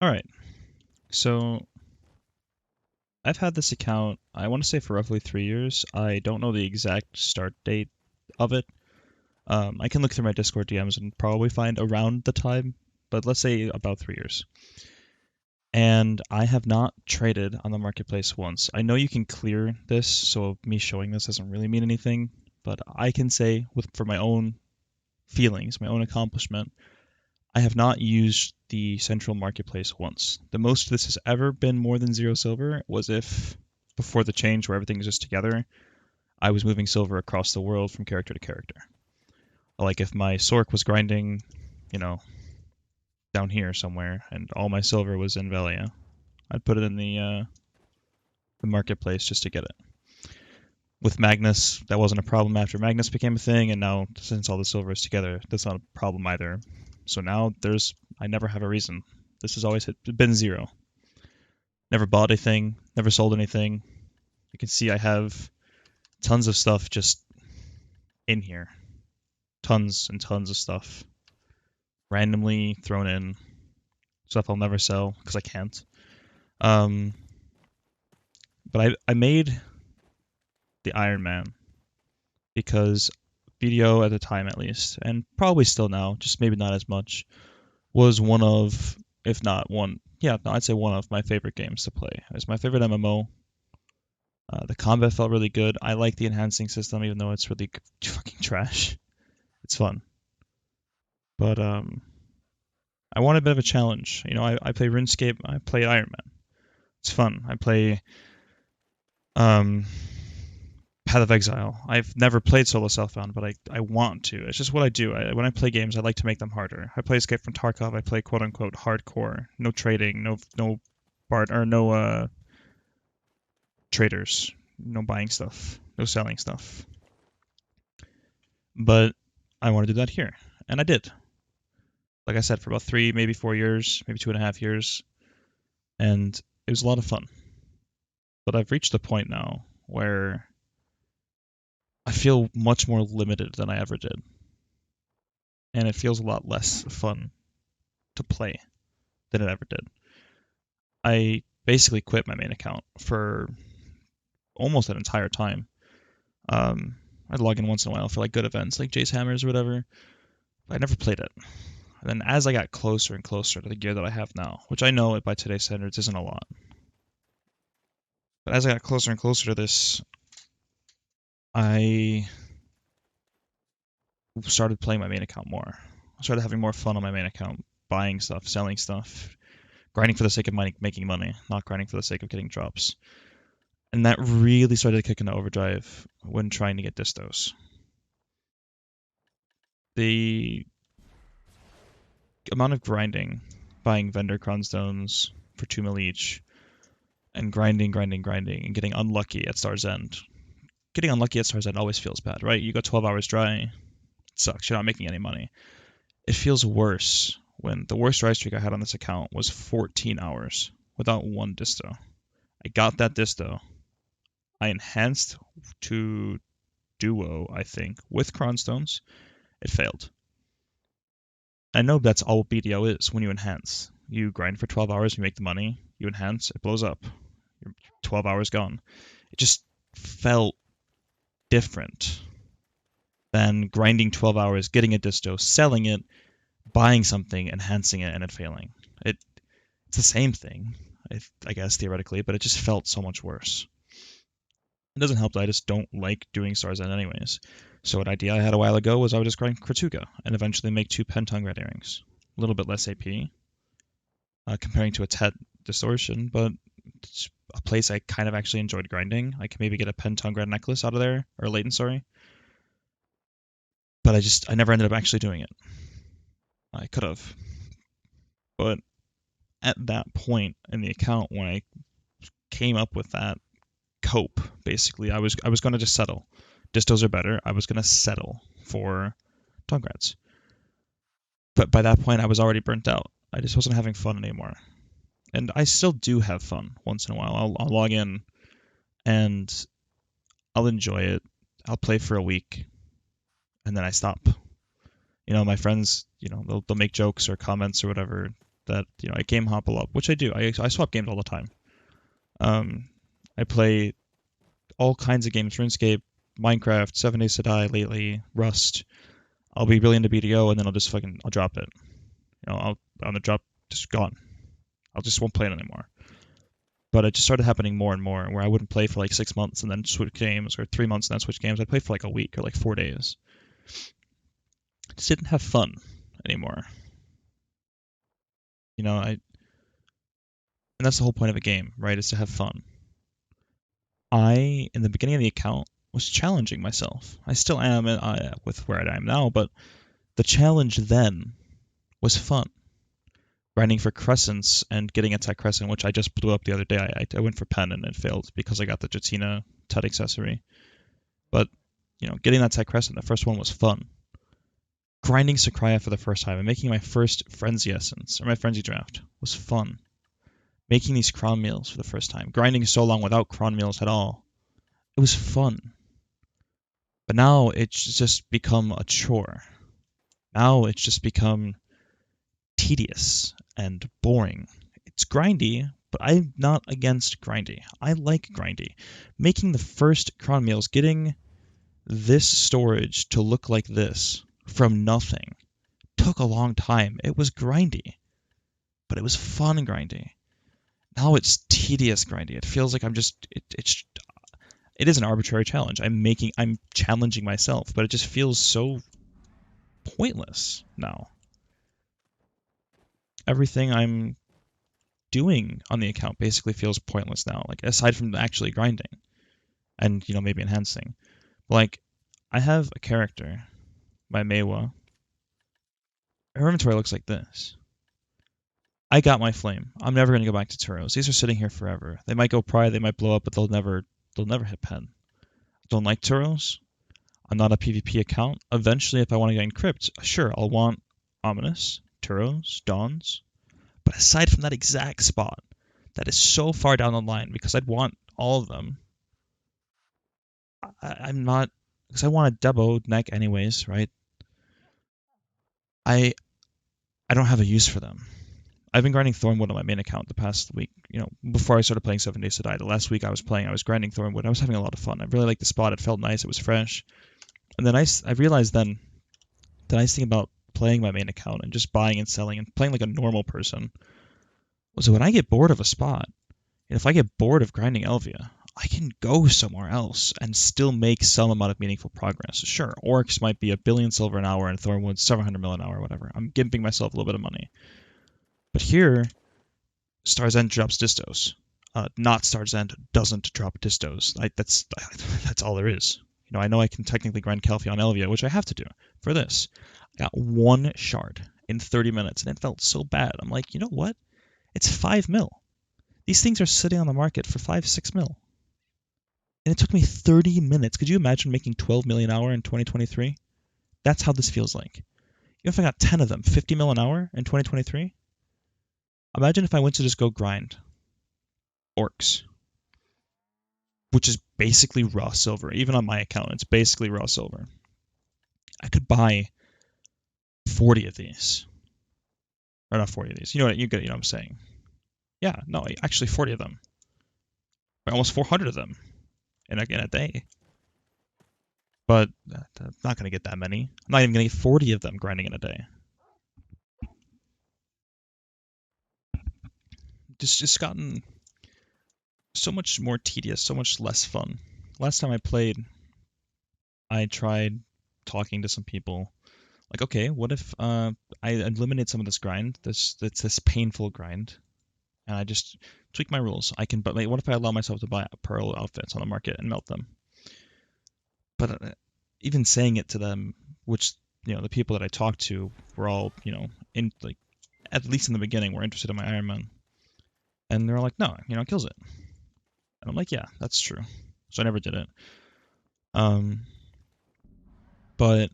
Alright, so I've had this account, I want to say for roughly 3 years. I don't know the exact start date of it. I can look through my Discord DMs and probably find around the time, but let's say about 3 years. And I have not traded on the marketplace once. I know you can clear this, so me showing this doesn't really mean anything, but I can say for my own feelings, my own accomplishment, I have not used the central marketplace once. The most this has ever been more than 0 silver was if, before the change where everything is just together, I was moving silver across the world from character to character. Like if my Sork was grinding, you know, down here somewhere, and all my silver was in Velia, I'd put it in the marketplace just to get it. With Magnus, that wasn't a problem after Magnus became a thing, and now since all the silver is together, that's not a problem either. So now I never have a reason. This has always been 0. Never bought anything, never sold anything. You can see I have tons of stuff just in here. Tons and tons of stuff. Randomly thrown in. Stuff I'll never sell because I can't. But I made the Ironman because BDO at the time at least, and probably still now, just maybe not as much, was one of, if not one, yeah, no, I'd say one of my favorite games to play. It's my favorite MMO. The combat felt really good. I like the enhancing system, even though it's really fucking trash. It's fun. But I want a bit of a challenge. You know, I play RuneScape, I play Ironman. It's fun. I play Path of Exile. I've never played solo self-found, but I want to. It's just what I do. When I play games, I like to make them harder. I play Escape from Tarkov. I play quote-unquote hardcore. No trading, no traders, no buying stuff, no selling stuff. But I want to do that here, and I did. Like I said, for about 3, maybe 4 years, maybe 2.5 years, and it was a lot of fun. But I've reached a point now where I feel much more limited than I ever did. And it feels a lot less fun to play than it ever did. I basically quit my main account for almost that entire time. I'd log in once in a while for like good events like Jace Hammers or whatever, but I never played it. And then as I got closer and closer to the gear that I have now, which I know by today's standards isn't a lot, but as I got closer and closer to this, I started playing my main account more. I started having more fun on my main account, buying stuff, selling stuff, grinding for the sake of making money, not grinding for the sake of getting drops. And that really started to kick into overdrive when trying to get distos. The amount of grinding, buying vendor cronstones for 2 mil each, and grinding, and getting unlucky at Star's End. Getting unlucky at Star's End always feels bad, right? You go 12 hours dry, it sucks, you're not making any money. It feels worse when the worst dry streak I had on this account was 14 hours without one disto. I got that disto. I enhanced to duo, I think, with cronstones. It failed. I know that's all BDO is when you enhance. You grind for 12 hours, you make the money, you enhance, it blows up. You're 12 hours gone. It just felt different than grinding 12 hours, getting a disto, selling it, buying something, enhancing it, and it failing. It's the same thing, I guess, theoretically, but it just felt so much worse. It doesn't help that I just don't like doing Star's End anyways. So an idea I had a while ago was I would just grind Kratuga and eventually make 2 Pentong Red Earrings. A little bit less AP, comparing to a Tet Distortion, but it's a place I kind of actually enjoyed grinding. I could maybe get a Pentong Red Necklace out of there, or Leighton, sorry. But I never ended up actually doing it. I could have. But at that point in the account, when I came up with that cope, basically, I was going to just settle. Distos are better. I was going to settle for Tongrats. But by that point, I was already burnt out. I just wasn't having fun anymore. And I still do have fun once in a while. I'll log in and I'll enjoy it. I'll play for a week and then I stop. You know, my friends, you know, they'll make jokes or comments or whatever. that I game hop a lot, which I do. I swap games all the time. I play all kinds of games: RuneScape, Minecraft, 7 Days to Die lately, Rust. I'll be really into BDO, and then I'll drop it. I'll on the drop, just gone. I just won't play it anymore. But it just started happening more and more, where I wouldn't play for like 6 months and then switch games, or 3 months and then switch games. I'd play for like a week or like 4 days. I just didn't have fun anymore. And that's the whole point of a game, right? Is to have fun. In the beginning of the account, was challenging myself. I still am with where I am now, but the challenge then was fun. Grinding for crescents and getting a tech crescent, which I just blew up the other day. I went for pen and it failed because I got the Jatina Tut accessory. But, getting that tech crescent, the first one was fun. Grinding Sakraya for the first time and making my first Frenzy Essence, or my Frenzy Draft, was fun. Making these cron meals for the first time. Grinding so long without cron meals at all. It was fun. But now it's just become a chore. Now it's just become tedious and boring. It's grindy, but I'm not against grindy. I like grindy. Making the first cron meals, getting this storage to look like this from nothing, took a long time. It was grindy, but it was fun grindy. Now it's tedious grindy. It feels like it is an arbitrary challenge. I'm challenging myself, but it just feels so pointless now. Everything I'm doing on the account basically feels pointless now, like aside from actually grinding and maybe enhancing. Like, I have a character, my Meiwa. Her inventory looks like this. I got my flame. I'm never gonna go back to Turos. These are sitting here forever. They might go pry, they might blow up, but they'll never hit pen. I don't like Turos. I'm not a PvP account. Eventually, if I want to get Encrypt, sure, I'll want Ominous, Turos, Dawns. But aside from that exact spot, that is so far down the line, because I'd want all of them. I'm not, because I want a Debo neck anyways, right? I don't have a use for them. I've been grinding Thornwood on my main account the past week. Before I started playing 7 Days to Die, the last week I was grinding Thornwood. I was having a lot of fun. I really liked the spot. It felt nice. It was fresh. And then I realized then the nice thing about playing my main account and just buying and selling and playing like a normal person was that when I get bored of a spot, and if I get bored of grinding Elvia, I can go somewhere else and still make some amount of meaningful progress. Sure, Orcs might be 1 billion silver an hour and Thornwood's 700 mil an hour, whatever. I'm gimping myself a little bit of money. But here, Star's End drops distos. Not Star's End doesn't drop distos. That's all there is. I know I can technically grind Kelphi on Elvia, which I have to do for this. I got 1 shard in 30 minutes, and it felt so bad. I'm like, you know what? It's 5 mil. These things are sitting on the market for 5-6 mil. And it took me 30 minutes. Could you imagine making 12 million an hour in 2023? That's how this feels like. Even if I got 10 of them, 50 mil an hour in 2023? Imagine if I went to just go grind Orcs, which is basically raw silver. Even on my account, it's basically raw silver. I could buy 40 of these. Or not 40 of these. You get what I'm saying. Yeah, no, actually 40 of them. Almost 400 of them in a day. But I'm not going to get that many. I'm not even going to get 40 of them grinding in a day. Just gotten so much more tedious, so much less fun. Last time I played, I tried talking to some people. Like, okay, what if I eliminate some of this grind, this painful grind, and I just tweak my rules? But what if I allow myself to buy pearl outfits on the market and melt them? But even saying it to them, which the people that I talked to were all in like, at least in the beginning, were interested in my Ironman, and they're like, no, it kills it. And I'm like, yeah, that's true. So I never did it. But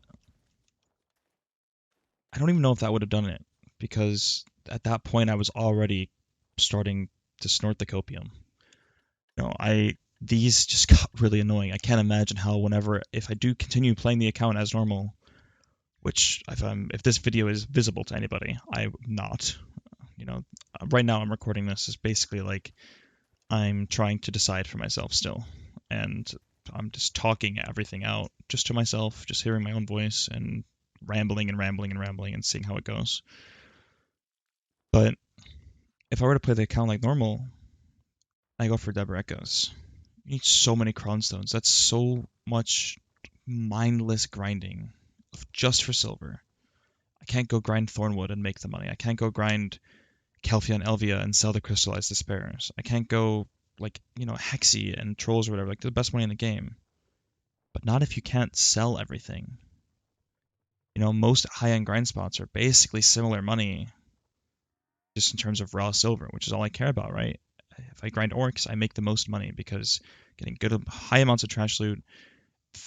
I don't even know if that would have done it, because at that point I was already starting to snort the copium. These just got really annoying. I can't imagine how if I do continue playing the account as normal, which if this video is visible to anybody, I'm not. right now I'm recording this is basically like I'm trying to decide for myself still, and I'm just talking everything out just to myself, just hearing my own voice and rambling and rambling and rambling and seeing how it goes. But if I were to play the account like normal, I go for Deborah Echoes. You need so many Crown Stones. That's so much mindless grinding just for silver. I can't go grind Thornwood and make the money. I can't go grind Kelphia and Elvia and sell the Crystallized Despairs. I can't go Hexy and Trolls or whatever, like the best money in the game. But not if you can't sell everything. Most high-end grind spots are basically similar money just in terms of raw silver, which is all I care about, right? If I grind orcs, I make the most money because getting good high amounts of trash loot,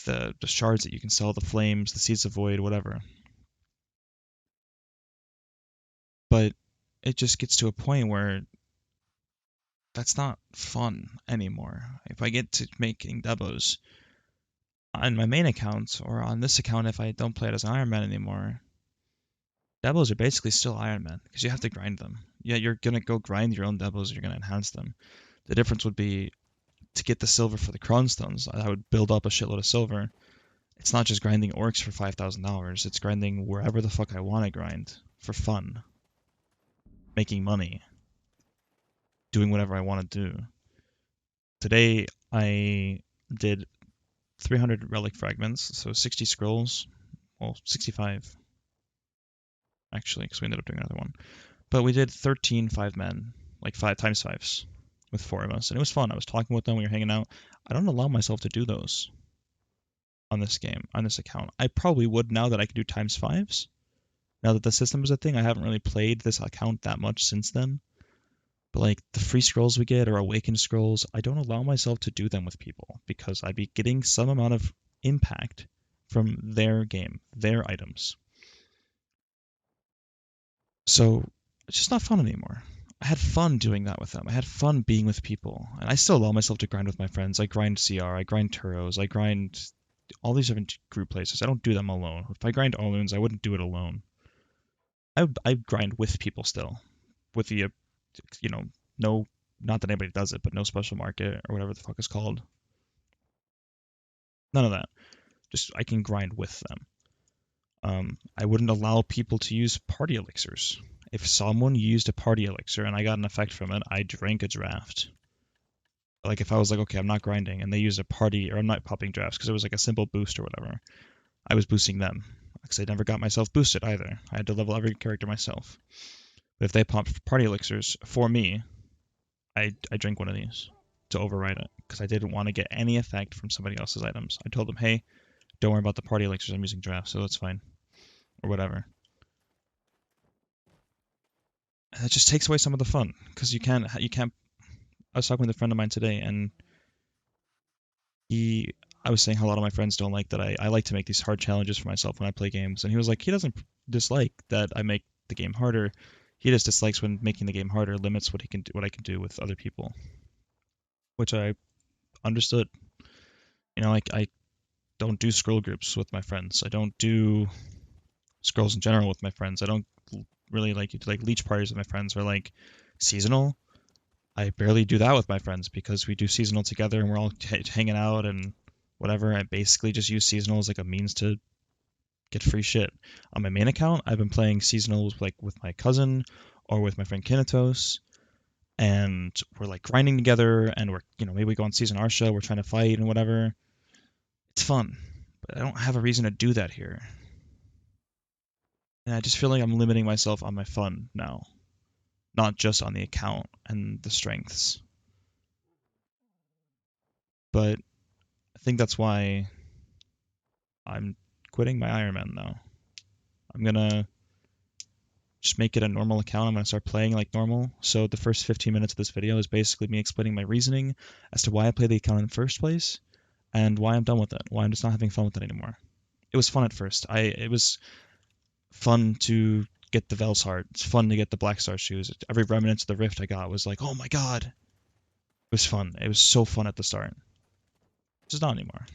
the shards that you can sell, the flames, the seeds of void, whatever. But it just gets to a point where that's not fun anymore. If I get to making debos on my main account or on this account, if I don't play it as an Ironman anymore, debos are basically still Ironman because you have to grind them. Yeah, you're gonna go grind your own debos and you're gonna enhance them. The difference would be to get the silver for the Crown Stones. I would build up a shitload of silver. It's not just grinding orcs for $5,000. It's grinding wherever the fuck I want to grind for fun, making money, doing whatever I want to do. Today I did 300 relic fragments, so 60 scrolls. Well, 65 actually, because we ended up doing another one. But we did 13 5-men, like 5 times 5s with 4 of us, and it was fun. I was talking with them, we were hanging out. I don't allow myself to do those on this game, on this account. I probably would now that I can do times 5s. Now that the system is a thing, I haven't really played this account that much since then. But like the free scrolls we get or awakened scrolls, I don't allow myself to do them with people because I'd be getting some amount of impact from their game, their items. So it's just not fun anymore. I had fun doing that with them. I had fun being with people. And I still allow myself to grind with my friends. I grind CR, I grind Turos, I grind all these different group places. I don't do them alone. If I grind Oloons, I wouldn't do it alone. I grind with people still. With the, no, not that anybody does it, but no special market or whatever the fuck it's called. None of that. Just I can grind with them. I wouldn't allow people to use party elixirs. If someone used a party elixir and I got an effect from it, I drank a draft. Like if I was like, okay, I'm not grinding, and they used a party, or I'm not popping drafts because it was like a simple boost or whatever, I was boosting them because I never got myself boosted either. I had to level every character myself. But if they popped party elixirs for me, I drink one of these to override it because I didn't want to get any effect from somebody else's items. I told them, hey, don't worry about the party elixirs. I'm using drafts, so that's fine, or whatever. And that just takes away some of the fun because you can't. I was talking with a friend of mine today, and I was saying how a lot of my friends don't like that I like to make these hard challenges for myself when I play games, and he was like, he doesn't dislike that I make the game harder. He just dislikes when making the game harder limits what I can do with other people, which I understood. Like I don't do scroll groups with my friends. I don't do scrolls in general with my friends. I don't really like leech parties with my friends or like seasonal. I barely do that with my friends because we do seasonal together and we're all hanging out and whatever. I basically just use seasonal as like a means to get free shit. On my main account, I've been playing seasonals like with my cousin or with my friend Kinatos, and we're like grinding together and we're maybe we go on Season Arsha, we're trying to fight and whatever. It's fun, but I don't have a reason to do that here. And I just feel like I'm limiting myself on my fun now, not just on the account and the strengths. But I think that's why I'm quitting my Ironman now. I'm gonna just make it a normal account. I'm gonna start playing like normal. So the first 15 minutes of this video is basically me explaining my reasoning as to why I play the account in the first place and why I'm done with it, why I'm just not having fun with it anymore. It was fun at first. It was fun to get the Vel's heart. It's fun to get the Black Star shoes. Every remnant of the Rift I got was like, oh my god. It was fun. It was so fun at the start. It's just not anymore.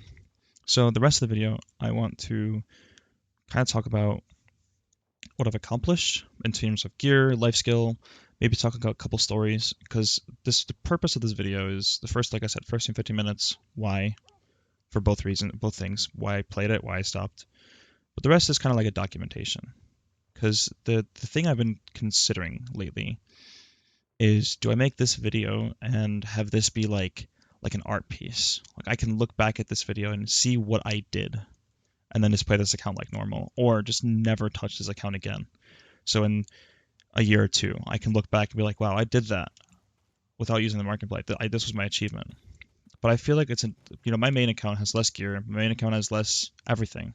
So the rest of the video, I want to kind of talk about what I've accomplished in terms of gear, life skill, maybe talk about a couple stories, because the purpose of this video is the first, like I said, first 15 minutes, why, for both reasons, both things, why I played it, why I stopped. But the rest is kind of like a documentation, because the thing I've been considering lately is, do I make this video and have this be like an art piece? Like I can look back at this video and see what I did, and then just play this account like normal, or just never touch this account again. So in a year or two, I can look back and be like, wow, I did that without using the marketplace. This was my achievement. But I feel like my main account has less gear. My main account has less everything,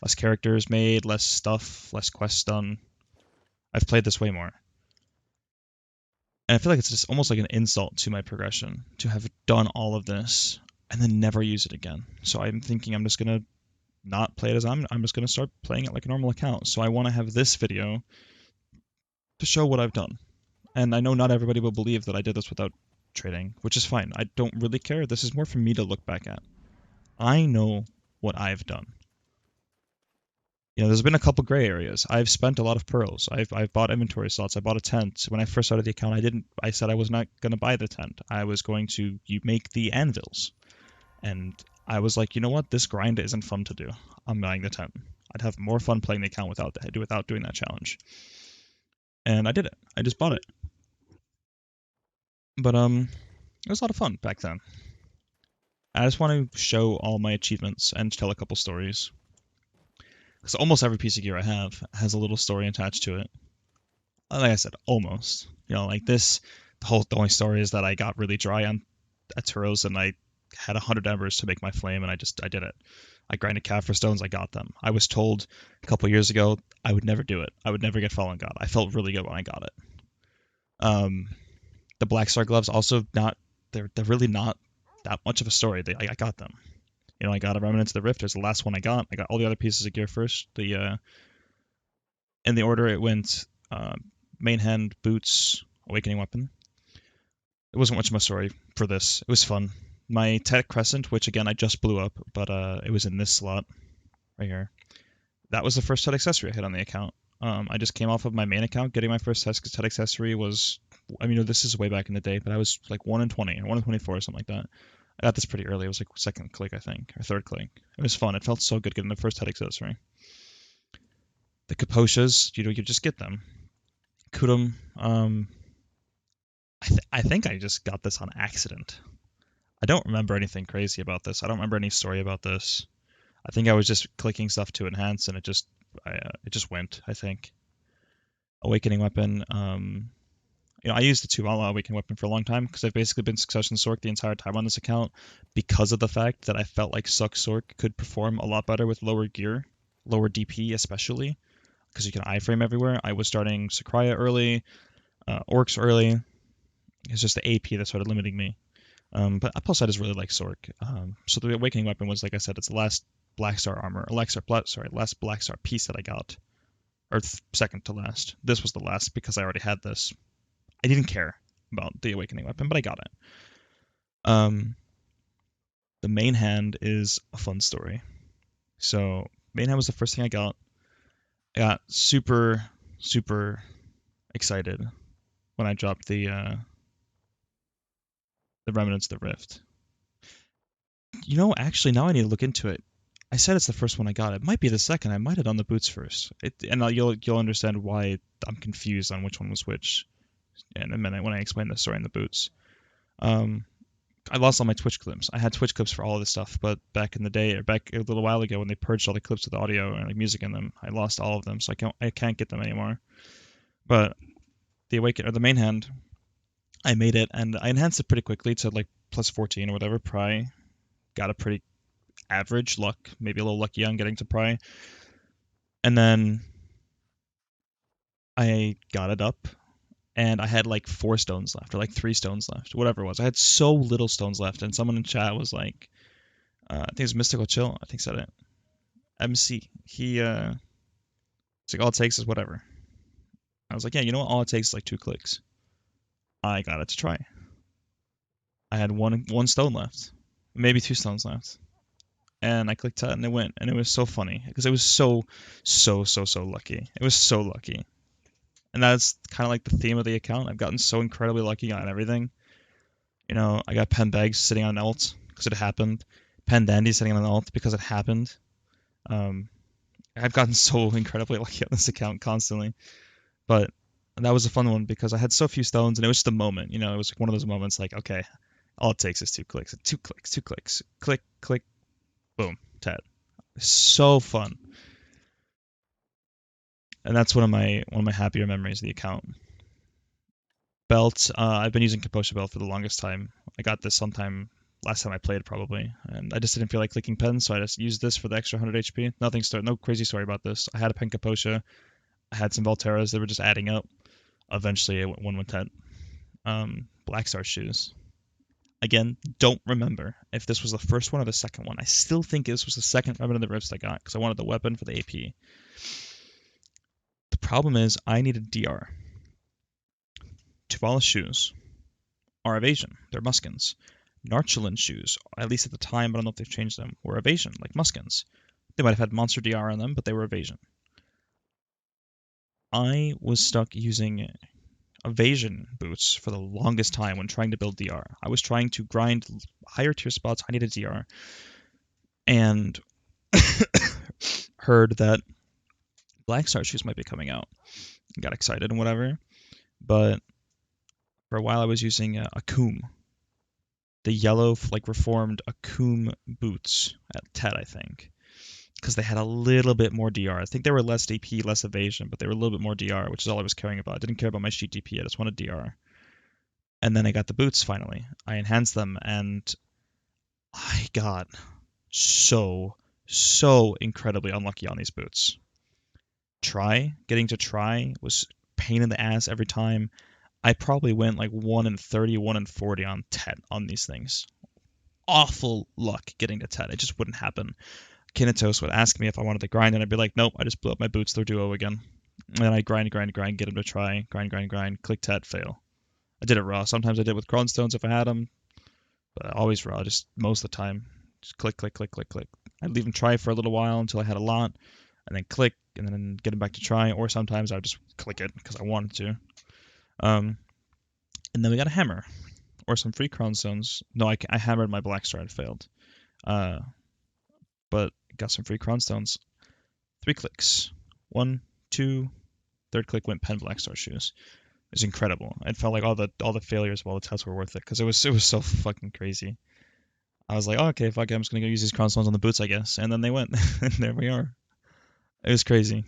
less characters made, less stuff, less quests done. I've played this way more. And I feel like it's just almost like an insult to my progression to have done all of this and then never use it again. So I'm thinking I'm just gonna not play it as I'm just gonna start playing it like a normal account. So I want to have this video to show what I've done. And I know not everybody will believe that I did this without trading, which is fine. I don't really care. This is more for me to look back at. I know what I've done. There's been a couple gray areas. I've spent a lot of pearls. I've bought inventory slots. I bought a tent. When I first started the account, I said I was not going to buy the tent. I was going to make the anvils. And I was like, you know what? This grind isn't fun to do. I'm buying the tent. I'd have more fun playing the account without doing that challenge. And I did it. I just bought it. But it was a lot of fun back then. I just want to show all my achievements and tell a couple stories. Because almost every piece of gear I have has a little story attached to it. Like I said, almost. Like this, the only story is that I got really dry at Turos, and I had 100 embers to make my flame, and I did it. I grinded Kaphra stones, I got them. I was told a couple years ago I would never do it. I would never get Fallen God. I felt really good when I got it. The Black Star gloves also they're really not that much of a story. I got them. I got a Remnants of the Rift. It was the last one I got. I got all the other pieces of gear first. In the order it went: main hand, boots, awakening weapon. It wasn't much of a story for this. It was fun. My Tech Crescent, which again I just blew up, but it was in this slot right here. That was the first Tet accessory I hit on the account. I just came off of my main account. Getting my first Tet accessory was, this is way back in the day, but I was like 1 in 20 or 1 in 24 or something like that. I got this pretty early. It was like second click, I think, or third click. It was fun. It felt so good getting the first Tet accessory. The Kaposhas, you just get them. Kudum, I think I just got this on accident. I don't remember anything crazy about this. I don't remember any story about this. I think I was just clicking stuff to enhance, and it just went, I think. Awakening weapon. I used the Tuvala Awakening weapon for a long time because I've basically been Succession Sork the entire time on this account because of the fact that I felt like Suck Sork could perform a lot better with lower gear, lower DP especially, because you can iframe everywhere. I was starting Sakraya early, Orcs early. It's just the AP that started limiting me. But plus I just really like Sork. So the Awakening weapon was, like I said, it's the last Black Star armor, last Black Star piece that I got, or second to last. This was the last because I already had this. I didn't care about the Awakening weapon, but I got it. The main hand is a fun story. So main hand was the first thing I got. I got super, super excited when I dropped the Remnants of the Rift. Actually, now I need to look into it. I said it's the first one I got. It might be the second. I might have done the boots first. You'll understand why I'm confused on which one was which in a minute when I explain the story in the boots. I lost all my Twitch clips. I had Twitch clips for all of this stuff, but back in the day, or back a little while ago, when they purged all the clips with audio and music in them, I lost all of them, so I can't get them anymore. But the main hand, I made it, and I enhanced it pretty quickly to like plus 14 or whatever. Pry, got a pretty average luck, maybe a little lucky on getting to Pry, and then I got it up. And I had like 4 stones left, or like 3 stones left, whatever it was. I had so little stones left, and someone in chat was like, I think it was Mystical Chill, I think said it. MC, it's like, all it takes is whatever. I was like, yeah, you know what? All it takes is like 2 clicks. I got it to try. I had one stone left, maybe 2 stones left, and I clicked that, and it went, and it was so funny because it was so lucky. It was so lucky. And that's kind of like the theme of the account. I've gotten so incredibly lucky on everything. You know, I got pen bags sitting on an alt because it happened. Pen dandy sitting on an alt because it happened. Um, I've gotten so incredibly lucky on this account constantly. But that was a fun one because I had so few stones and it was just a moment. You know, it was like one of those moments like, okay, all it takes is 2 clicks, 2 clicks, 2 clicks, click, click, boom, tat. So fun. And that's one of my happier memories of the account. Belt, I've been using Composure Belt for the longest time. I got this sometime last time I played probably, and I just didn't feel like clicking pens, so I just used this for the extra 100 HP. No crazy story about this. I had a pen Composure, I had some Volteras that were just adding up. Eventually, it went 10. Black Star shoes. Again, don't remember if this was the first one or the second one. I still think this was the second weapon of the Rifts I got because I wanted the weapon for the AP. The problem is I needed DR. Tuvala shoes are evasion. They're muskins. Narchelin shoes, at least at the time, I don't know if they've changed them, were evasion, like muskins. They might have had monster DR on them, but they were evasion. I was stuck using evasion boots for the longest time when trying to build DR. I was trying to grind higher tier spots. I needed DR. And heard that Black Star shoes might be coming out. Got excited and whatever. But for a while I was using Akum, the yellow, like reformed Akum boots at TED, I think. Because they had a little bit more DR. I think they were less DP, less evasion, but they were a little bit more DR, which is all I was caring about. I didn't care about my sheet DP, I just wanted DR. And then I got the boots finally. I enhanced them, and I got so, so incredibly unlucky on these boots. Getting to try was pain in the ass every time. I probably went like 1 in 30, 1 in 40 on 10 on these things. Awful luck getting to 10. It just wouldn't happen. Kinatos would ask me if I wanted to grind, and I'd be like, nope, I just blew up my boots through duo again. And then I grind, get him to try, grind, click tat, fail. I did it raw. Sometimes I did it with Cronstones if I had them, but always raw, just most of the time. Just click, click, click, click, click. I'd leave him try for a little while until I had a lot, and then click, and then get him back to try, or sometimes I would just click it because I wanted to. And then we got a hammer, or some free Cronstones. No, I hammered my Black Star, it failed. But got some free Cronstones. 3 clicks. 1, 2, third click went pen Black Star shoes. It was incredible. It felt like all the failures of all the tests were worth it because it was so fucking crazy. I was like, oh, okay, fuck it, I'm just gonna go use these Cronstones on the boots, I guess. And then they went, and there we are. It was crazy.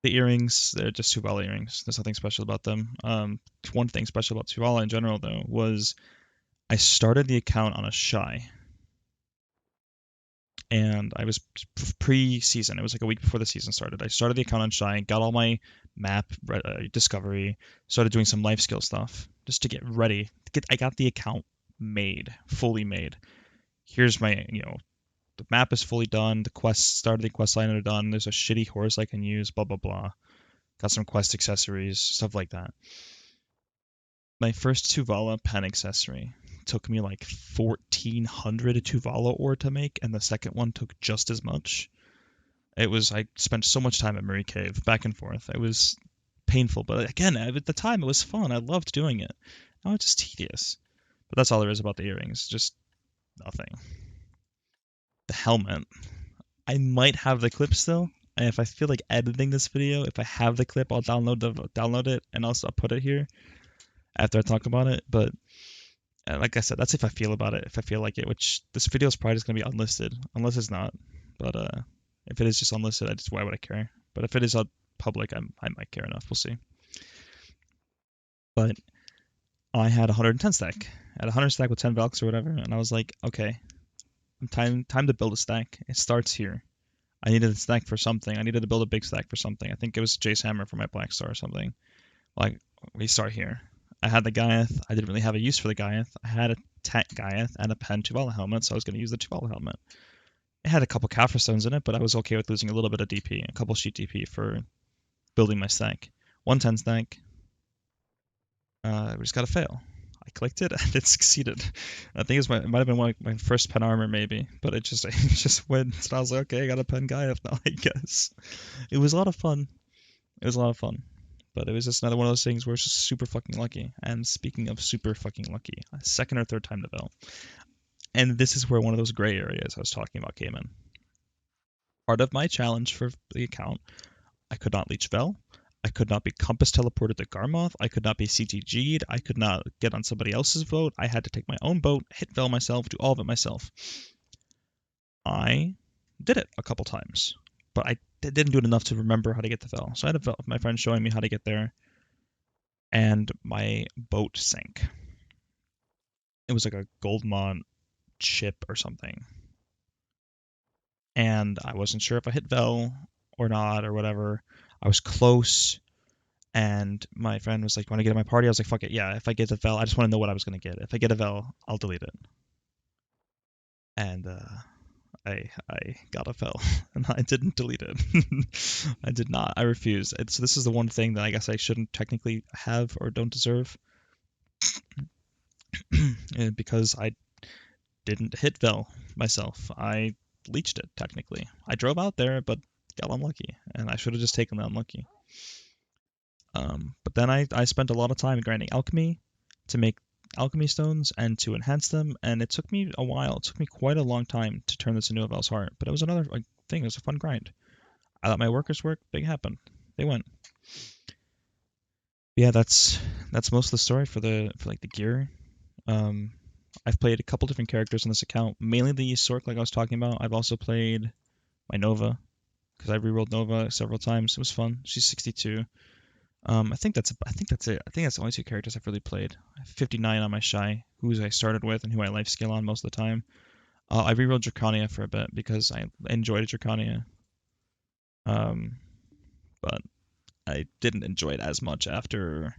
The earrings, they're just Tuvala earrings. There's nothing special about them. One thing special about Tuvala in general, though, was I started the account on a shy. And I was pre-season. It was like a week before the season started. I started the account on Shy, got all my map discovery, started doing some life skill stuff just to get ready. I got the account made, fully made. Here's my, the map is fully done. The the quest line are done. There's a shitty horse I can use. Blah blah blah. Got some quest accessories, stuff like that. My first Tuvala pen accessory took me like 1,400 Tuvala ore to make, and the second one took just as much. I spent so much time at Murray Cave, back and forth. It was painful, but again, at the time, it was fun. I loved doing it. Now it's just tedious. But that's all there is about the earrings. Just nothing. The helmet. I might have the clip still, and if I feel like editing this video, if I have the clip, I'll download it, and also I'll put it here after I talk about it. But like I said, that's if I feel about it, if I feel like it, which this video is probably just going to be unlisted, unless it's not. But if it is just unlisted, why would I care? But if it is public, I might care enough. We'll see. But I had 110 stack. I had 100 stack with 10 Valks or whatever, and I was like, okay, time to build a stack. It starts here. I needed a stack for something. I needed to build a big stack for something. I think it was Jace Hammer for my Black Star or something. Like, we start here. I had the Gaiath. I didn't really have a use for the Gaiath. I had a Tech Gaiath and a Pen Tuvala helmet, so I was going to use the Tuvala helmet. It had a couple Kaffir stones in it, but I was okay with losing a little bit of DP, a couple sheet DP for building my stack. 110 stack. We just got to fail. I clicked it and it succeeded. I think it might have been my first pen armor maybe, but it just went. And I was like, okay, I got a pen Gaiath now, I guess. It was a lot of fun. It was a lot of fun. But it was just another one of those things where it's just super fucking lucky. And speaking of super fucking lucky, a second or third time to Vel. And this is where one of those gray areas I was talking about came in. Part of my challenge for the account, I could not leech Vel. I could not be compass teleported to Garmoth. I could not be CTG'd. I could not get on somebody else's boat. I had to take my own boat, hit Vel myself, do all of it myself. I did it a couple times, but I didn't do it enough to remember how to get to Vel. So I had my friend showing me how to get there, and my boat sank. It was like a Goldmont ship or something, and I wasn't sure if I hit Vel or not or whatever. I was close, and my friend was like, "Want to get in my party?" I was like, "Fuck it, yeah. If I get a Vel, I just want to know what I was gonna get. If I get a Vel, I'll delete it." And I got a Vel, and I didn't delete it. I did not. I refused. So this is the one thing that I guess I shouldn't technically have or don't deserve, because I didn't hit Vel myself. I leached it technically. I drove out there, but got unlucky, and I should have just taken the unlucky. But then I spent a lot of time grinding alchemy to make alchemy stones and to enhance them, and it took me a while. It took me quite a long time to turn this into a Vel's Heart, but it was another thing. It was a fun grind. I let my workers work. Big happened. They went. Yeah, that's most of the story for like the gear. Um, I've played a couple different characters on this account, mainly the Sork, like I was talking about. I've also played my Nova because I rerolled Nova several times. It was fun. She's 62. I think that's it. I think that's the only two characters I've really played. I have 59 on my Shy, who I started with and who I life scale on most of the time. I rerolled Dracania for a bit because I enjoyed Dracania, um, but I didn't enjoy it as much after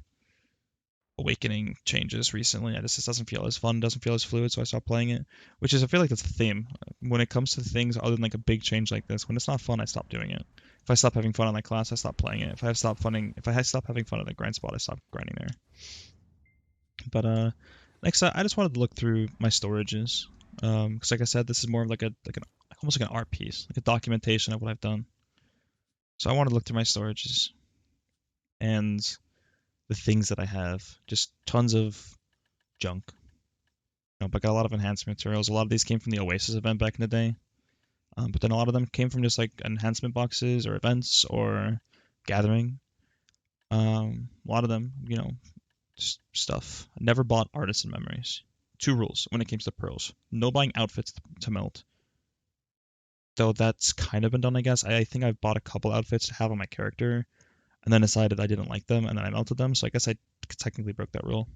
Awakening changes recently. It just doesn't feel as fun, doesn't feel as fluid, so I stopped playing it. Which is, I feel like that's the theme when it comes to things other than like a big change like this. When it's not fun, I stop doing it. If I stop having fun on that class, I stop playing it. If I stop having fun at the grind spot, I stop grinding there. But next, I just wanted to look through my storages, because like I said, this is more of like an almost like an art piece, like a documentation of what I've done. So I want to look through my storages and the things that I have, just tons of junk. But I got a lot of enhancement materials. A lot of these came from the Oasis event back in the day, but then a lot of them came from just like enhancement boxes or events or gathering. A lot of them, just stuff. I never bought artisan memories. Two rules when it comes to pearls: no buying outfits to melt. Though that's kind of been done, I guess. I think I've bought a couple outfits to have on my character, and then decided I didn't like them, and then I melted them. So I guess I technically broke that rule.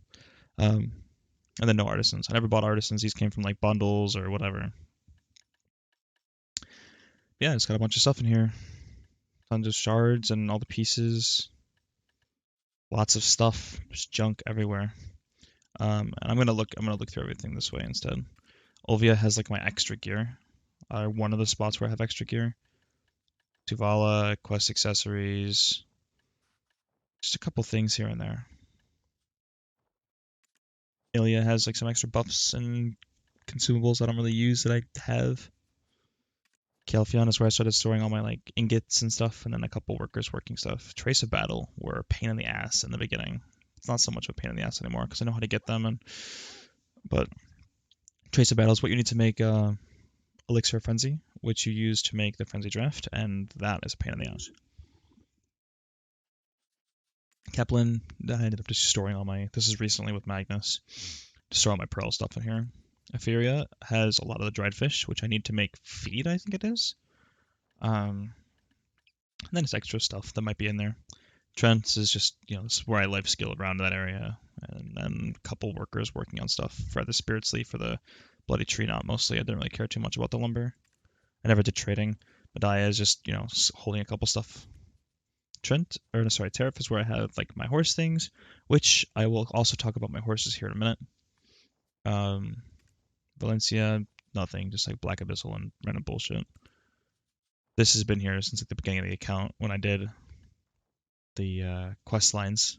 Um, and then no artisans. I never bought artisans. These came from like bundles or whatever. Yeah, it's got a bunch of stuff in here. Tons of shards and all the pieces. Lots of stuff. Just junk everywhere. And I'm gonna look through everything this way instead. Olvia has like my extra gear. One of the spots where I have extra gear. Tuvala, quest accessories. Just a couple things here and there. Ilya has like some extra buffs and consumables I don't really use that I have. Calphion is where I started storing all my like ingots and stuff, and then a couple workers working stuff. Trace of Battle were a pain in the ass in the beginning. It's not so much of a pain in the ass anymore because I know how to get them. But Trace of Battle is what you need to make Elixir of Frenzy, which you use to make the Frenzy Draft, and that is a pain in the ass. Kepler, I ended up just storing all my. This is recently with Magnus. To store all my pearl stuff in here. Etheria has a lot of the dried fish, which I need to make feed, I think it is. And then it's extra stuff that might be in there. Trent is just, this is where I life skill around that area. And then a couple workers working on stuff for the Spirit Sleeve, for the Bloody Tree Knot mostly. I didn't really care too much about the lumber. I never did trading. Medaya is just, holding a couple stuff. Tariff is where I have like my horse things, which I will also talk about my horses here in a minute. Valencia, nothing, just like Black Abyssal and random bullshit. This has been here since like the beginning of the account when I did the quest lines.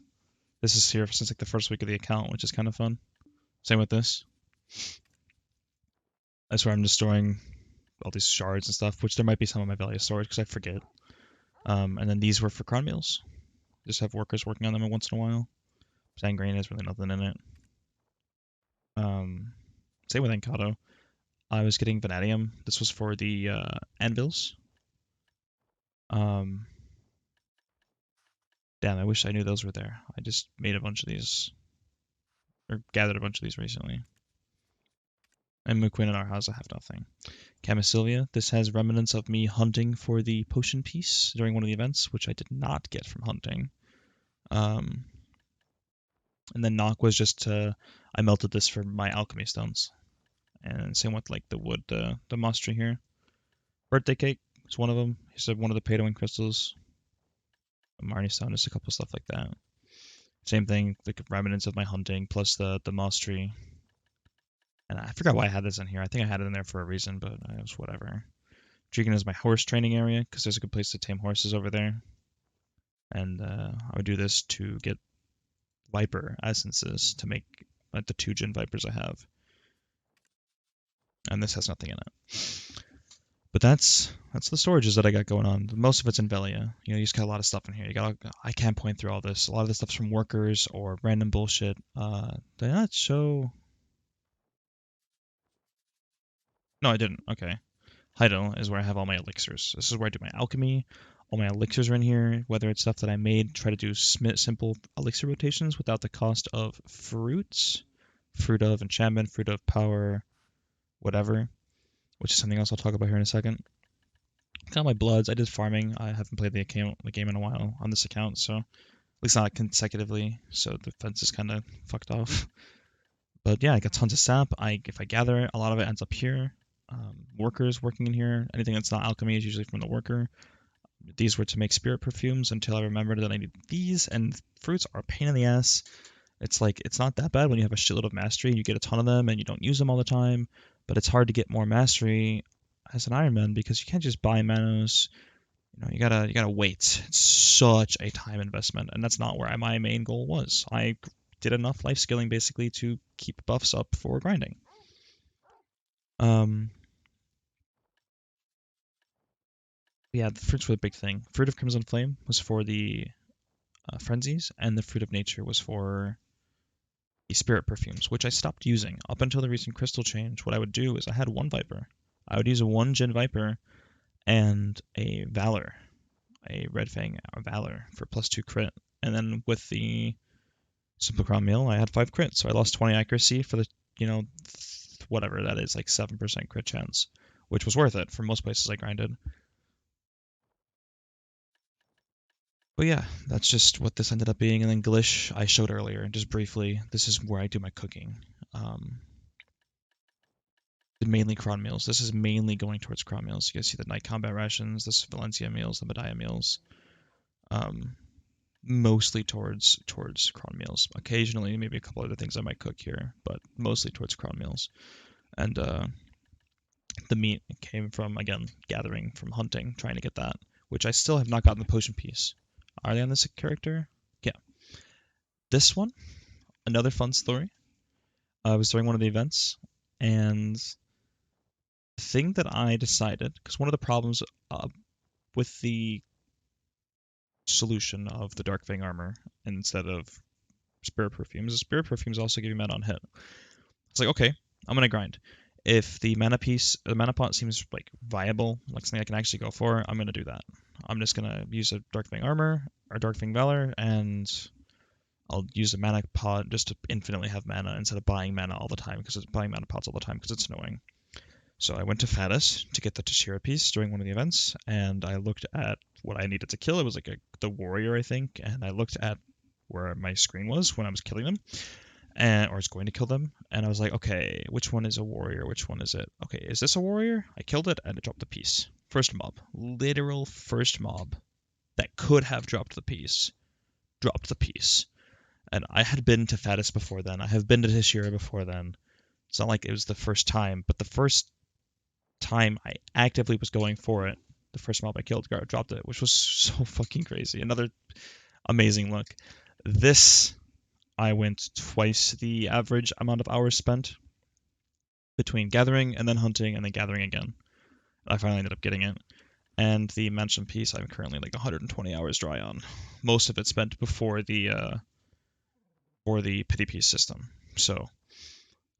This is here since like the first week of the account, which is kind of fun. Same with this. That's where I'm just storing all these shards and stuff, which there might be some of my value storage because I forget. And then these were for cron meals. Just have workers working on them once in a while. Sangrain has really nothing in it. Same with Encanto. I was getting Vanadium. This was for the anvils. Damn, I wish I knew those were there. I just made a bunch of these, or gathered a bunch of these recently. And McQueen and our house, I have nothing. Camisylvia, this has remnants of me hunting for the potion piece during one of the events, which I did not get from hunting. And then Knock was just, I melted this for my alchemy stones. And same with like the wood, the moss tree here. Birthday cake is one of them. He said one of the pay to win crystals. Marnie stone, just a couple stuff like that. Same thing, the remnants of my hunting plus the moss tree. And I forgot why I had this in here. I think I had it in there for a reason, but it was whatever. Dragon is my horse training area because there's a good place to tame horses over there. And I would do this to get viper essences to make like the 2 gin vipers I have. And this has nothing in it. But that's the storages that I got going on. Most of it's in Velia. You know, you just got a lot of stuff in here. I can't point through all this. A lot of this stuff's from workers or random bullshit. Did I not show? No, I didn't. Okay. Heidel is where I have all my elixirs. This is where I do my alchemy. All my elixirs are in here, whether it's stuff that I made, try to do simple elixir rotations without the cost of fruits. Fruit of enchantment, fruit of power, whatever, which is something else I'll talk about here in a second. Got my bloods. I did farming. I haven't played the game in a while on this account, so at least not consecutively, so the fence is kind of fucked off. But yeah, I got tons of sap. If I gather it, a lot of it ends up here. Workers working in here. Anything that's not alchemy is usually from the worker. These were to make spirit perfumes until I remembered that I need these, and fruits are a pain in the ass. It's like, it's not that bad when you have a shitload of mastery and you get a ton of them and you don't use them all the time, but it's hard to get more mastery as an Ironman because you can't just buy manos. You know, you gotta wait. It's such a time investment, and that's not where my main goal was. I did enough life skilling basically to keep buffs up for grinding. Yeah, the fruits were the big thing. Fruit of Crimson Flame was for the frenzies, and the Fruit of Nature was for the spirit perfumes, which I stopped using. Up until the recent crystal change, what I would do is I had one Viper. I would use a 1 Gen Viper and a Valor, a Red Fang Valor for +2 crit. And then with the Simple Crown Meal, I had 5 crits, so I lost 20 accuracy for the, whatever that is, like 7% crit chance, which was worth it for most places I grinded. But yeah, that's just what this ended up being. And then Glish, I showed earlier, just briefly. This is where I do my cooking. Mainly cron meals. This is mainly going towards cron meals. You guys see the night combat rations. This is Valencia meals, the Medaya meals. Mostly towards cron meals. Occasionally, maybe a couple other things I might cook here, but mostly towards cron meals. And the meat came from, again, gathering from hunting, trying to get that, which I still have not gotten the potion piece. Are they on this character? Yeah. This one, another fun story. I was during one of the events, and the thing that I decided, because one of the problems with the solution of the Dark Fang armor instead of spirit perfumes, the spirit perfumes also give you mana on hit. It's like, okay, I'm gonna grind. If the mana piece, the mana pot seems like viable, like something I can actually go for, I'm gonna do that. I'm just gonna use a Dark Fang armor or Dark Fang Valor, and I'll use a mana pot just to infinitely have mana instead of buying mana all the time because it's buying mana pots all the time because it's annoying. So I went to Faddis to get the Tashira piece during one of the events, and I looked at what I needed to kill. It was like the warrior, I think, and I looked at where my screen was when I was killing them, or I was going to kill them, and I was like, okay, which one is a warrior? Which one is it? Okay, is this a warrior? I killed it, and it dropped the piece. First mob. Literal first mob that could have dropped the piece. Dropped the piece. And I had been to Faddis before then. I have been to Tashira before then. It's not like it was the first time, but the first time I actively was going for it, the first mob I killed dropped it, which was so fucking crazy. Another amazing look. This, I went twice the average amount of hours spent between gathering and then hunting and then gathering again. I finally ended up getting it. And the mansion piece, I'm currently like 120 hours dry on. Most of it spent before the pity piece system, so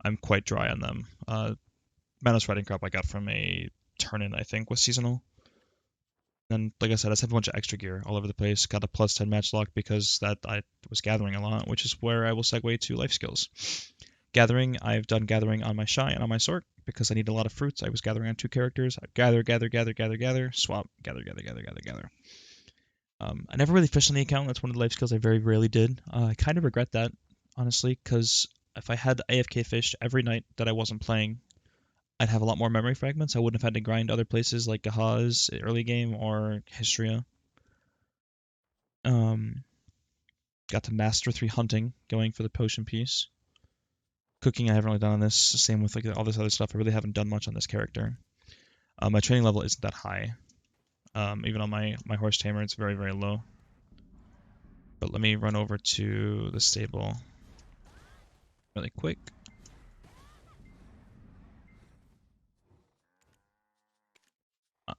I'm quite dry on them. Manos Riding Crop I got from a turn-in, I think, was seasonal. And like I said, I just have a bunch of extra gear all over the place. Got a plus 10 match lock because that I was gathering a lot, which is where I will segue to life skills. Gathering, I've done gathering on my Shy and on my Sork because I need a lot of fruits. I was gathering on 2 characters. I gather, swap, gather. I never really fished on the account. That's one of the life skills I very rarely did. I kind of regret that, honestly, because if I had AFK fished every night that I wasn't playing, I'd have a lot more memory fragments. I wouldn't have had to grind other places like Gahaz early game or Histria. Got to master 3 hunting, going for the potion piece. Cooking I haven't really done on this. Same with like all this other stuff. I really haven't done much on this character. My training level isn't that high. Even on my horse tamer, it's very, very low. But let me run over to the stable really quick.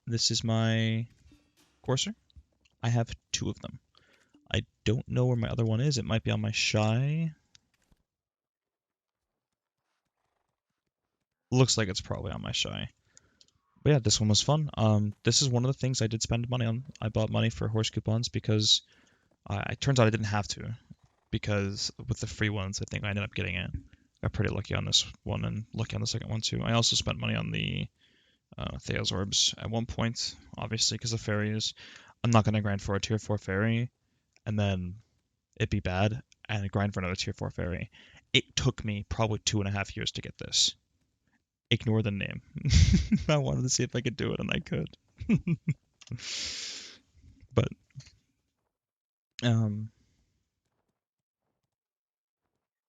This is my courser. I have 2 of them. I don't know where my other one is. It might be on my Shy. Looks like it's probably on my Shy. But yeah, this one was fun. This is one of the things I did spend money on. I bought money for horse coupons because it turns out I didn't have to. Because with the free ones, I think I ended up getting it. Got pretty lucky on this one and lucky on the second one too. I also spent money on the Theos Orbs at one point, obviously because of fairies. I'm not going to grind for a tier 4 fairy and then it be bad and grind for another tier 4 fairy. It took me probably 2.5 years to get this. Ignore the name. I wanted to see if I could do it, and I could. But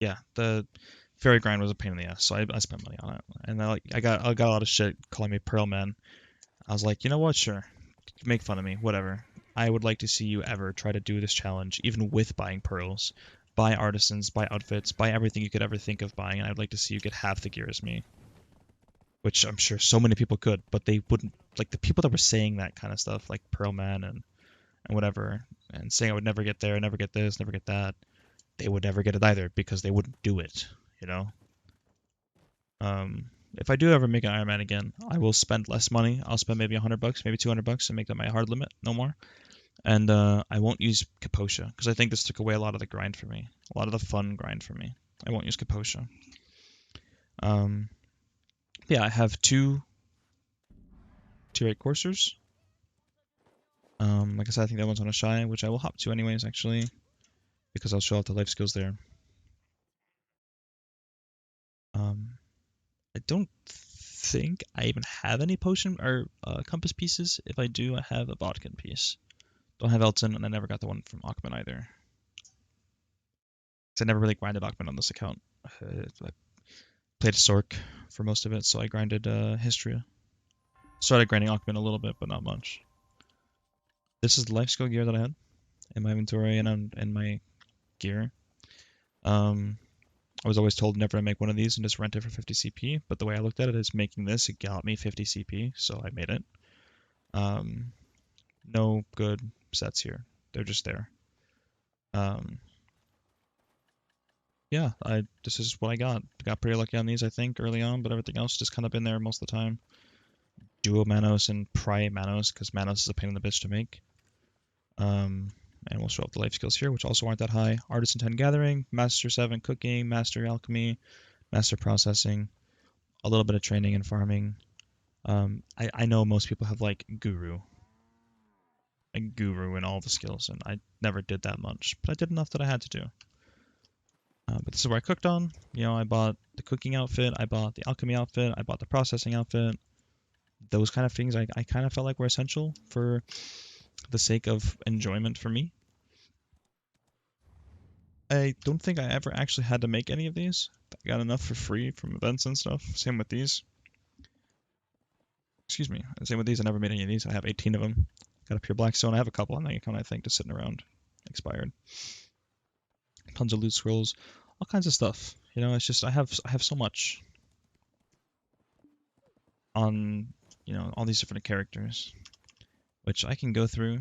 yeah, the fairy grind was a pain in the ass, so I spent money on it, and I got a lot of shit calling me Pearl Man. I was like, you know what? Sure, make fun of me, whatever. I would like to see you ever try to do this challenge, even with buying pearls, buy artisans, buy outfits, buy everything you could ever think of buying, and I'd like to see you get half the gear as me. Which I'm sure so many people could, but they wouldn't. Like the people that were saying that kind of stuff, like Pearl Man and whatever, and saying I would never get there, never get this, never get that, they would never get it either because they wouldn't do it, you know? If I do ever make an Ironman again, I will spend less money. I'll spend maybe $100, maybe $200 and make that my hard limit, no more. And I won't use Kaposha because I think this took away a lot of the grind for me, a lot of the fun grind for me. I won't use Kaposha. Yeah, I have 2 tier 8 coursers. Like I said, I think that one's on a Shy, which I will hop to anyways, actually, because I'll show off the life skills there. I don't think I even have any potion or compass pieces. If I do, I have a Bodkin piece. Don't have Elton, and I never got the one from Akhman either. Because I never really grinded Akhman on this account. I played Sork for most of it, so I grinded Histria. Started grinding Akhman a little bit, but not much. This is the life skill gear that I had in my inventory and in my gear. I was always told never to make one of these and just rent it for 50 CP, but the way I looked at it is making this, it got me 50 CP, so I made it. No good sets here. They're just there. Yeah, this is what I got. Got pretty lucky on these, I think, early on, but everything else just kind of been there most of the time. Duo Manos and Pry Manos, because Manos is a pain in the bitch to make. And we'll show up the life skills here, which also aren't that high. Artisan 10 Gathering, Master 7 Cooking, Master Alchemy, Master Processing, a little bit of training and farming. I know most people have like Guru in all the skills, and I never did that much, but I did enough that I had to do. But this is where I cooked on. You know, I bought the cooking outfit, I bought the alchemy outfit, I bought the processing outfit. Those kind of things I kind of felt like were essential for the sake of enjoyment for me. I don't think I ever actually had to make any of these. I got enough for free from events and stuff. Same with these. Excuse me. Same with these. I never made any of these. I have 18 of them. Got a pure blackstone. I have a couple on the account, I think, just sitting around. Expired. Tons of loot scrolls. All kinds of stuff. You know, it's just I have so much on, you know, all these different characters. which I can go through.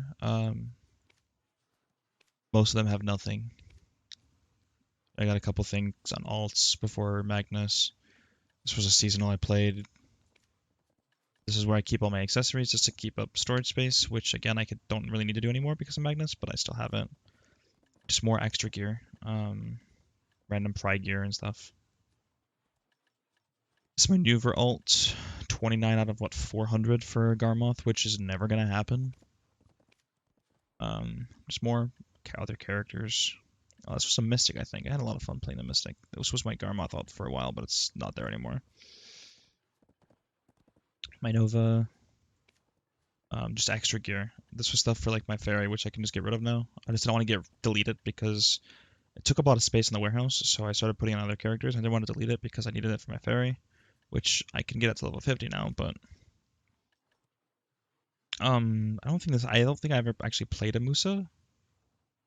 Most of them have nothing. I got a couple things on alts before Magnus. This was a seasonal I played. This is where I keep all my accessories just to keep up storage space, which again don't really need to do anymore because of Magnus, but I still have it. Just more extra gear, random pride gear and stuff. This maneuver alt, 29 out of what, 400 for Garmoth, which is never gonna happen. Just more other characters. Oh, this was a Mystic, I think. I had a lot of fun playing the Mystic. This was my Garmoth alt for a while, but it's not there anymore. My Nova, just extra gear. This was stuff for like my fairy, which I can just get rid of now. I just didn't want to delete it because it took up a lot of space in the warehouse, so I started putting on other characters. I didn't want to delete it because I needed it for my fairy, which I can get it to level 50 now, but I don't think I ever actually played a Musa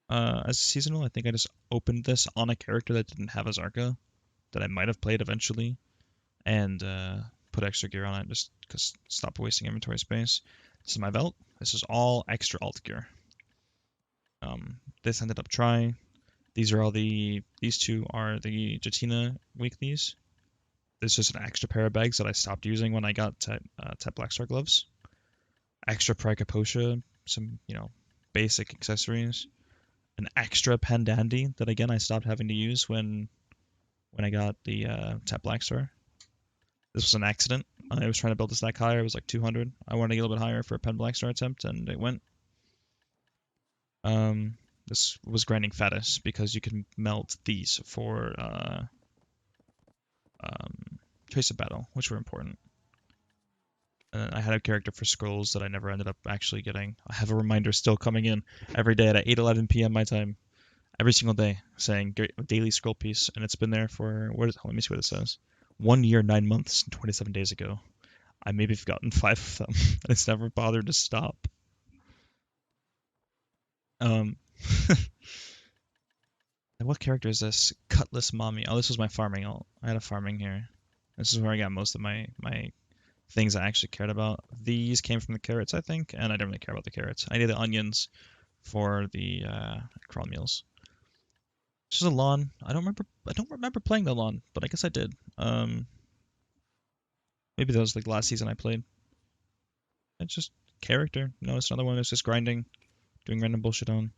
as seasonal. I think I just opened this on a character that didn't have a Zarka that I might have played eventually, and put extra gear on it just because stop wasting inventory space. This is my belt. This is all extra alt gear. This ended up trying. These two are the Jatina weeklies. There's just an extra pair of bags that I stopped using when I got Tet Blackstar gloves. Extra Praekaposha, some, basic accessories. An extra Pendandi that again I stopped having to use when I got the Tet Blackstar. This was an accident. I was trying to build a stack higher. It was like 200. I wanted to get a little bit higher for a Pen Blackstar attempt, and it went. This was grinding Fatus because you can melt these for Trace of Battle, which were important. And I had a character for scrolls that I never ended up actually getting. I have a reminder still coming in every day at 8:11 p.m. my time, every single day, saying daily scroll piece, and it's been there for let me see what it says. 1 year, 9 months, and 27 days ago. I maybe have gotten 5 of them, and it's never bothered to stop. Um, and what character is this? Cutlass Mommy. Oh, this was my farming alt. I had a farming here. This is where I got most of my things I actually cared about. These came from the carrots, I think, and I didn't really care about the carrots. I needed the onions for the crawl meals. This is a lawn. I don't remember playing the lawn, but I guess I did. Maybe that was like last season I played. It's just character. No, it's another one that's just grinding, doing random bullshit on.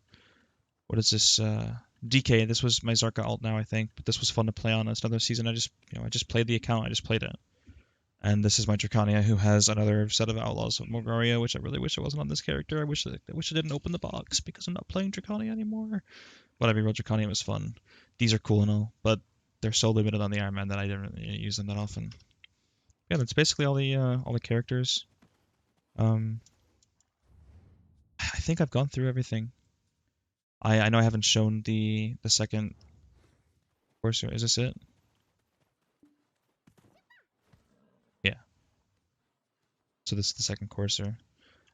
What is this? DK. This was my Zarka alt now, I think, but this was fun to play on. It's another season. I just played the account. I just played it. And this is my Dracania, who has another set of outlaws with Mogaria, which I really wish it wasn't on this character. I wish I didn't open the box because I'm not playing Dracania anymore. But I mean, real Dracania was fun. These are cool and all, but they're so limited on the Ironman that I didn't really use them that often. Yeah, that's basically all the characters. I think I've gone through everything. I know I haven't shown the second courser. Is this it? Yeah. So this is the second courser.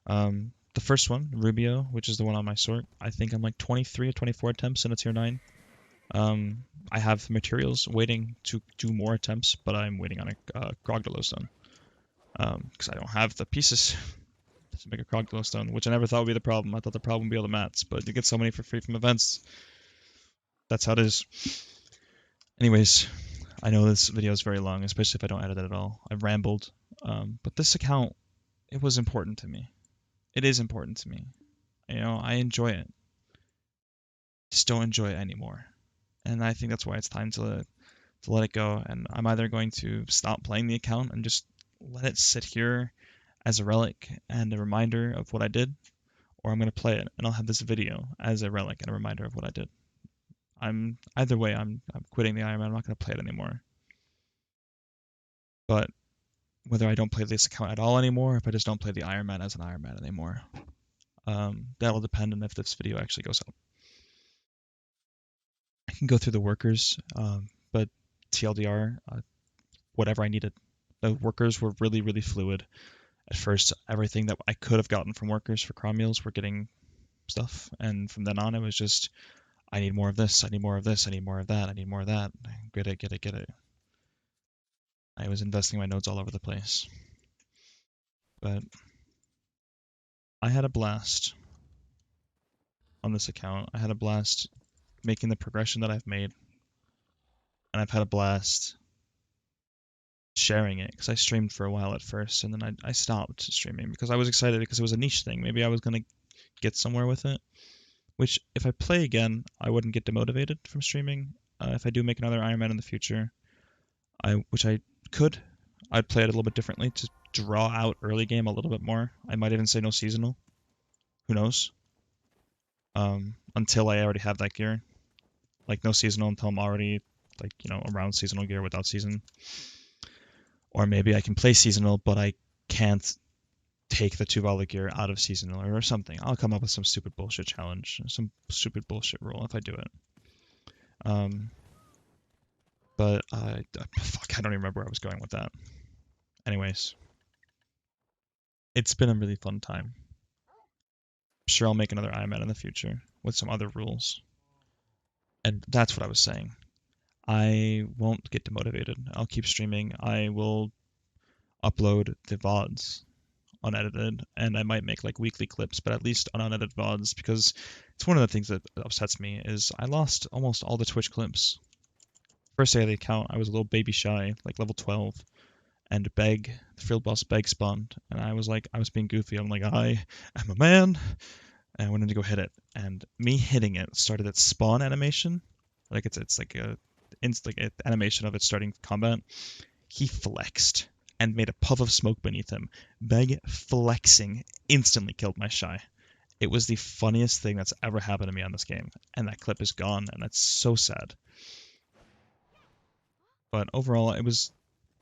The first one, Rubio, which is the one on my sort, I think I'm like 23 or 24 attempts in a tier 9. I have materials waiting to do more attempts, but I'm waiting on a Crocodile Stone. Because I don't have the pieces to make a Crocodile Stone, which I never thought would be the problem. I thought the problem would be all the mats, but you get so many for free from events. That's how it is. Anyways, I know this video is very long, especially if I don't edit it at all. I've rambled. But this account, it was important to me. It is important to me. I enjoy it. Just don't enjoy it anymore. And I think that's why it's time to let it go. And I'm either going to stop playing the account and just let it sit here as a relic and a reminder of what I did, or I'm going to play it and I'll have this video as a relic and a reminder of what I did. Either way, I'm quitting the Ironman. I'm not going to play it anymore. But whether I don't play this account at all anymore, if I just don't play the Ironman as an Ironman anymore, that'll depend on if this video actually goes up. I can go through the workers, but TLDR, whatever I needed. The workers were really, really fluid. At first, everything that I could have gotten from workers for crom meals were getting stuff, and from then on, it was just, I need more of this, I need more of this, I need more of that, I need more of that. Get it, get it, get it. I was investing my nodes all over the place. But I had a blast on this account. I had a blast making the progression that I've made, and I've had a blast sharing it because I streamed for a while at first, and then I stopped streaming because I was excited because it was a niche thing. Maybe I was gonna get somewhere with it. Which, if I play again, I wouldn't get demotivated from streaming. If I do make another Ironman in the future, which I could, I'd play it a little bit differently to draw out early game a little bit more. I might even say no seasonal. Who knows? Until I already have that gear, like no seasonal until I'm already around seasonal gear without season. Or maybe I can play seasonal, but I can't take the 2 volley gear out of seasonal or something. I'll come up with some stupid bullshit challenge, some stupid bullshit rule if I do it. But fuck, I don't even remember where I was going with that. Anyways, it's been a really fun time. I'm sure I'll make another Ironman in the future with some other rules. And that's what I was saying. I won't get demotivated. I'll keep streaming. I will upload the VODs unedited, and I might make like weekly clips, but at least on unedited VODs, because it's one of the things that upsets me is I lost almost all the Twitch clips. First day of the account, I was a little baby shy, like level 12, and the field boss Beg spawned, and I was being goofy. I'm like, I am a man, and I went in to go hit it, and me hitting it started its spawn animation, like it's like a animation of it starting combat. He flexed and made a puff of smoke beneath him. Beg flexing instantly killed my shy. It was the funniest thing that's ever happened to me on this game, and that clip is gone, and that's so sad. But overall, it was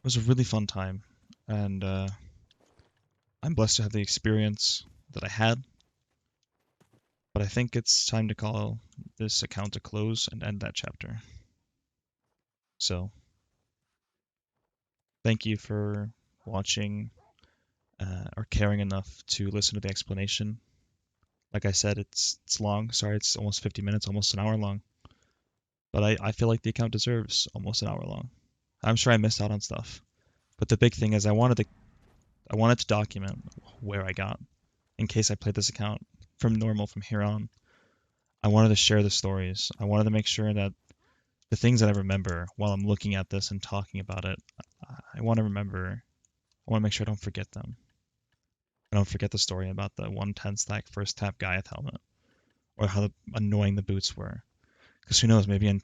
a really fun time, and I'm blessed to have the experience that I had. But I think it's time to call this account a close and end that chapter. So, thank you for watching or caring enough to listen to the explanation. Like I said, it's long. Sorry, it's almost 50 minutes, almost an hour long. But I feel like the account deserves almost an hour long. I'm sure I missed out on stuff. But the big thing is I wanted to document where I got in case I played this account from normal from here on. I wanted to share the stories. I wanted to make sure that the things that I remember while I'm looking at this and talking about it, I want to remember. I want to make sure I don't forget them. I don't forget the story about the 110 stack first tap Gaiath helmet, or how annoying the boots were. Because who knows, maybe in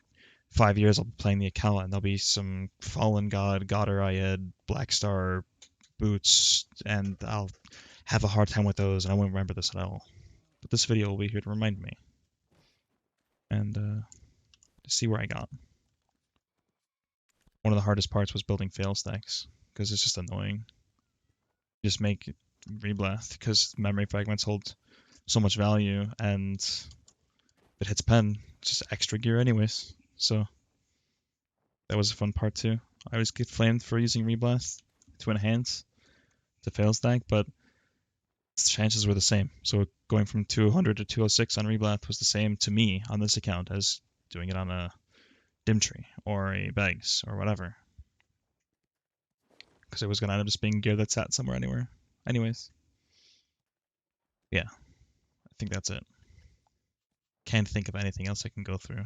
5 years I'll be playing the account and there'll be some Fallen God, Godder Ayed, Black Star boots, and I'll have a hard time with those and I won't remember this at all. But this video will be here to remind me. And to see where I got. One of the hardest parts was building fail stacks, because it's just annoying. You just make Reblath, because memory fragments hold so much value, and if it hits pen, it's just extra gear anyways. So that was a fun part too. I always get flamed for using Reblath to enhance the fail stack, but the chances were the same. So going from 200 to 206 on Reblath was the same to me on this account as doing it on a Dimtree or a Bags or whatever. Because it was going to end up just being gear that sat somewhere anywhere. Anyways. Yeah. I think that's it. Can't think of anything else I can go through.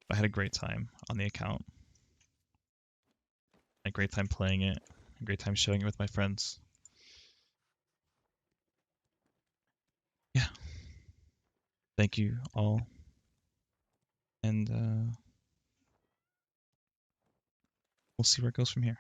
I had a great time on the account. A great time playing it. A great time showing it with my friends. Yeah. Thank you all. And we'll see where it goes from here.